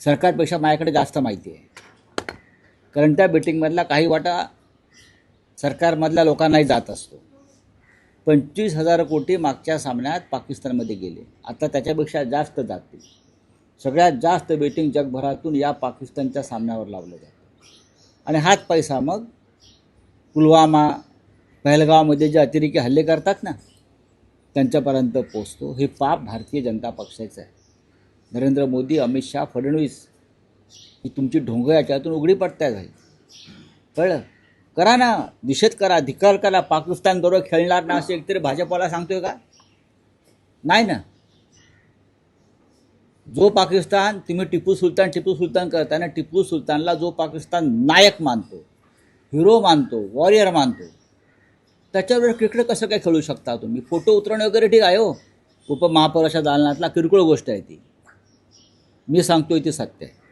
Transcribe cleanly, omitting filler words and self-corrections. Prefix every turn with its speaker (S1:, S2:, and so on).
S1: सरकारपेक्षा माझ्याकडे जास्त माहिती आहे, कारण त्या बेटिंगमधला काही वाटा सरकारमधल्या लोकांनाही जात असतो. 25,000 कोटी मागच्या सामन्यात पाकिस्तानमध्ये गेले, आता त्याच्यापेक्षा जास्त जातील. सगळ्यात जास्त बेटिंग जगभरातून या पाकिस्तानच्या सामन्यावर लावलं जातं आणि हाच पैसा मग पुलवामा, पहलगावमध्ये जे अतिरेकी हल्ले करतात ना, त्यांच्यापर्यंत पोचतो. हे पाप भारतीय जनता पक्षाचं आहे. नरेंद्र मोदी, अमित शहा, फडणवीस ही तुमची ढोंग याच्यातून उघडी पडतायत भाई. कळलं? करा ना, निषेध करा, धिक्कार करा. पाकिस्तानबरोबर खेळणार ना असं एकतरी भाजपवाला सांगतोय का? नाही ना. जो पाकिस्तान तुम्ही टिपू सुलतान करताना, टिपू सुलतानला जो पाकिस्तान नायक मानतो, हिरो मानतो, वॉरियर मानतो, त्याच्यावर क्रिकेट कसं काय खेळू शकता तुम्ही? फोटो उतरवणे वगैरे ठीक आहे हो, उपमहापौराच्या दालनातला किरकोळ गोष्ट आहे ती. मी सांगतोय ती सत्य आहे.